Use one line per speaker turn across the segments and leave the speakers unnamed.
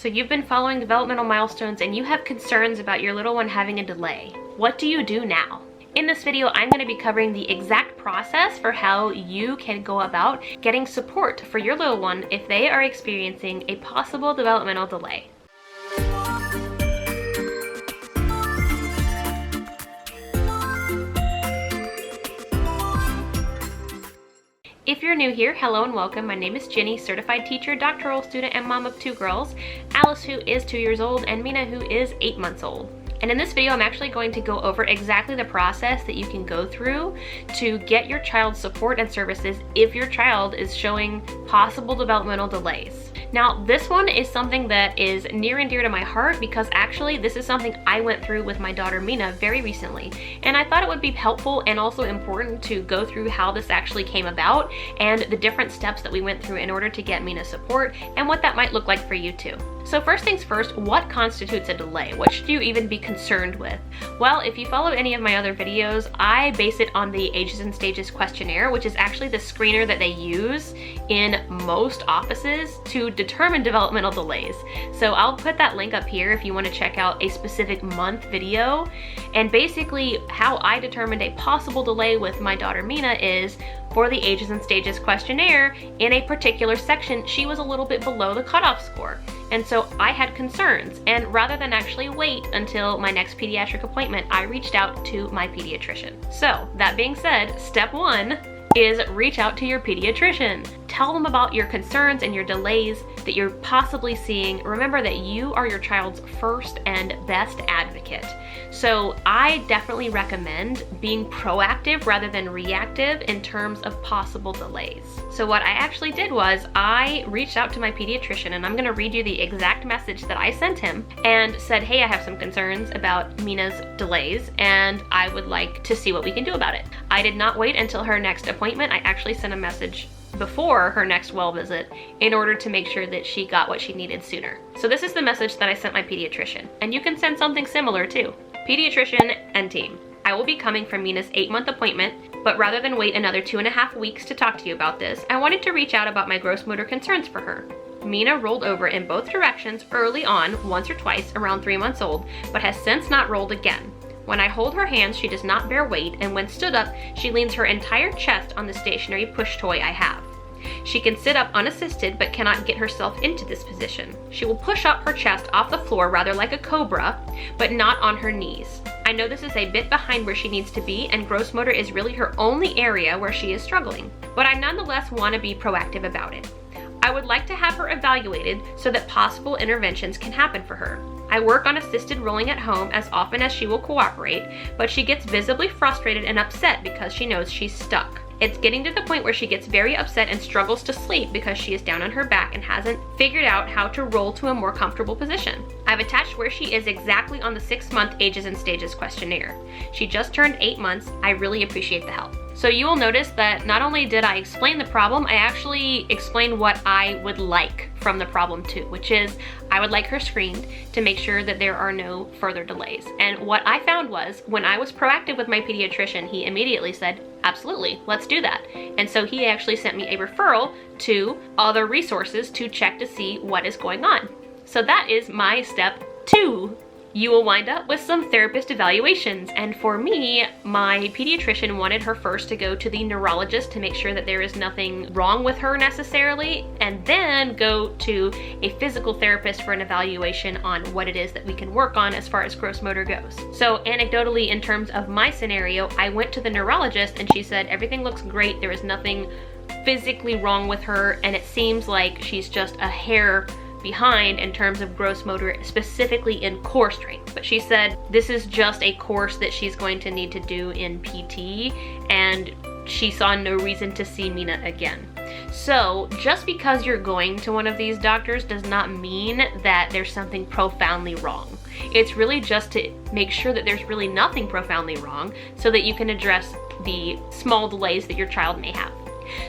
So you've been following developmental milestones and you have concerns about your little one having a delay. What do you do now? In this video, I'm going to be covering the exact process for how you can go about getting support for your little one if they are experiencing a possible developmental delay. If you're new here, hello and welcome. My name is Jenny, certified teacher, doctoral student, and mom of 2 girls. Alice, who is 2 years old, and Mina, who is 8 months old. And in this video, I'm actually going to go over exactly the process that you can go through to get your child's support and services if your child is showing possible developmental delays. Now, this one is something that is near and dear to my heart because actually this is something I went through with my daughter Mina very recently. And I thought it would be helpful and also important to go through how this actually came about and the different steps that we went through in order to get Mina support and what that might look like for you too. So first things first, what constitutes a delay? What should you even be concerned with? Well, if you follow any of my other videos, I base it on the Ages and Stages questionnaire, which is actually the screener that they use in most offices to determine developmental delays. So I'll put that link up here if you want to check out a specific month video. And basically how I determined a possible delay with my daughter Mina is for the Ages and Stages questionnaire, in a particular section, she was a little bit below the cutoff score. And so I had concerns, and rather than actually wait until my next pediatric appointment, I reached out to my pediatrician. So that being said, step 1 is reach out to your pediatrician. Tell them about your concerns and your delays that you're possibly seeing. Remember that you are your child's first and best advocate. So I definitely recommend being proactive rather than reactive in terms of possible delays. So what I actually did was I reached out to my pediatrician, and I'm gonna read you the exact message that I sent him and said, hey, I have some concerns about Mina's delays and I would like to see what we can do about it. I did not wait until her next appointment. I actually sent a message before her next well visit in order to make sure that she got what she needed sooner. So this is the message that I sent my pediatrician, and you can send something similar too. Pediatrician and team, I will be coming for Mina's 8-month appointment, but rather than wait another 2.5 weeks to talk to you about this, I wanted to reach out about my gross motor concerns for her. Mina rolled over in both directions early on, once or twice, around 3 months old, but has since not rolled again. When I hold her hands, she does not bear weight, and when stood up, she leans her entire chest on the stationary push toy I have. She can sit up unassisted but cannot get herself into this position. She will push up her chest off the floor rather like a cobra, but not on her knees. I know this is a bit behind where she needs to be, and gross motor is really her only area where she is struggling, but I nonetheless want to be proactive about it. I would like to have her evaluated so that possible interventions can happen for her. I work on assisted rolling at home as often as she will cooperate, but she gets visibly frustrated and upset because she knows she's stuck. It's getting to the point where she gets very upset and struggles to sleep because she is down on her back and hasn't figured out how to roll to a more comfortable position. I've attached where she is exactly on the 6-month Ages and Stages questionnaire. She just turned 8 months. I really appreciate the help. So you will notice that not only did I explain the problem, I actually explained what I would like from the problem too, which is I would like her screened to make sure that there are no further delays. And what I found was when I was proactive with my pediatrician, he immediately said, absolutely, let's do that. And so he actually sent me a referral to other resources to check to see what is going on. So that is my step 2. You will wind up with some therapist evaluations, and for me, my pediatrician wanted her first to go to the neurologist to make sure that there is nothing wrong with her necessarily, and then go to a physical therapist for an evaluation on what it is that we can work on as far as gross motor goes. So anecdotally, in terms of my scenario, I went to the neurologist and she said everything looks great, there is nothing physically wrong with her, and it seems like she's just a hair behind in terms of gross motor, specifically in core strength. But she said this is just a course that she's going to need to do in PT, and she saw no reason to see Mina again. So just because you're going to one of these doctors does not mean that there's something profoundly wrong. It's really just to make sure that there's really nothing profoundly wrong so that you can address the small delays that your child may have.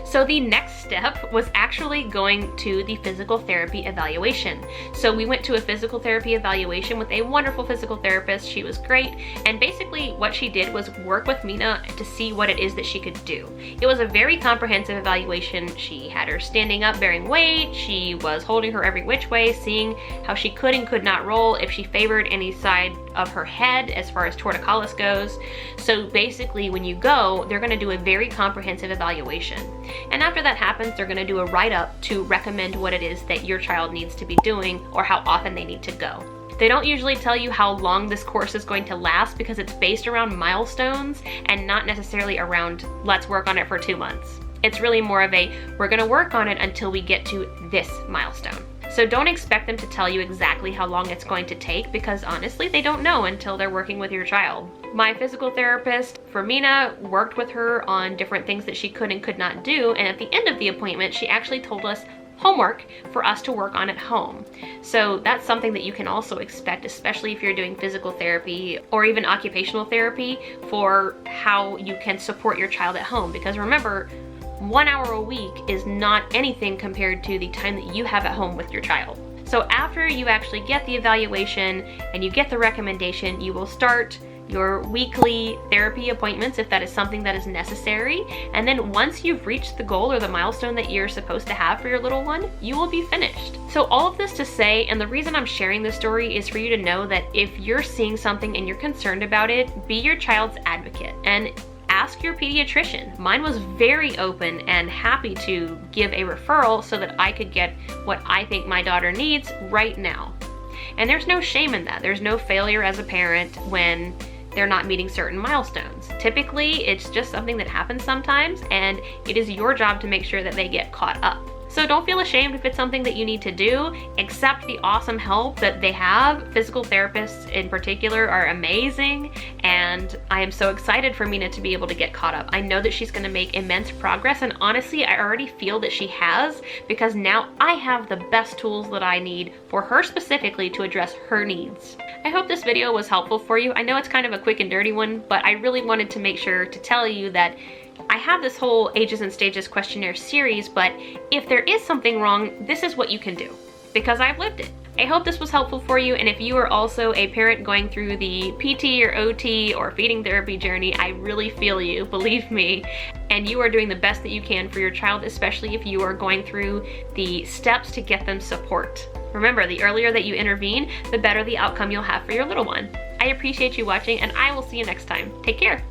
So the next step was actually going to the physical therapy evaluation. So we went to a physical therapy evaluation with a wonderful physical therapist. She was great, and basically what she did was work with Mina to see what it is that she could do. It was a very comprehensive evaluation. She had her standing up bearing weight, she was holding her every which way, seeing how she could and could not roll, if she favored any side of her head as far as torticollis goes. So basically when you go, they're going to do a very comprehensive evaluation. And after that happens, they're going to do a write-up to recommend what it is that your child needs to be doing or how often they need to go. They don't usually tell you how long this course is going to last because it's based around milestones and not necessarily around let's work on it for 2 months. It's really more of a we're going to work on it until we get to this milestone. So don't expect them to tell you exactly how long it's going to take because honestly, they don't know until they're working with your child. My physical therapist for Mina worked with her on different things that she could and could not do, and at the end of the appointment, she actually told us homework for us to work on at home. So that's something that you can also expect, especially if you're doing physical therapy or even occupational therapy, for how you can support your child at home. Because remember, 1 hour a week is not anything compared to the time that you have at home with your child. So after you actually get the evaluation and you get the recommendation, you will start your weekly therapy appointments if that is something that is necessary. And then once you've reached the goal or the milestone that you're supposed to have for your little one, you will be finished. So all of this to say, and the reason I'm sharing this story is for you to know that if you're seeing something and you're concerned about it, be your child's advocate and ask your pediatrician. Mine was very open and happy to give a referral so that I could get what I think my daughter needs right now. And there's no shame in that. There's no failure as a parent when they're not meeting certain milestones. Typically, it's just something that happens sometimes, and it is your job to make sure that they get caught up. So don't feel ashamed if it's something that you need to do. Accept the awesome help that they have. Physical therapists in particular are amazing, and I am so excited for Mina to be able to get caught up. I know that she's gonna make immense progress, and honestly, I already feel that she has, because now I have the best tools that I need for her specifically to address her needs. I hope this video was helpful for you. I know it's kind of a quick and dirty one, but I really wanted to make sure to tell you that I have this whole ages and stages questionnaire series, but if there is something wrong, this is what you can do, because I've lived it. I hope this was helpful for you, and if you are also a parent going through the PT or OT or feeding therapy journey, I really feel you, believe me, and you are doing the best that you can for your child, especially if you are going through the steps to get them support. Remember, the earlier that you intervene, the better the outcome you'll have for your little one. I appreciate you watching, and I will see you next time. Take care.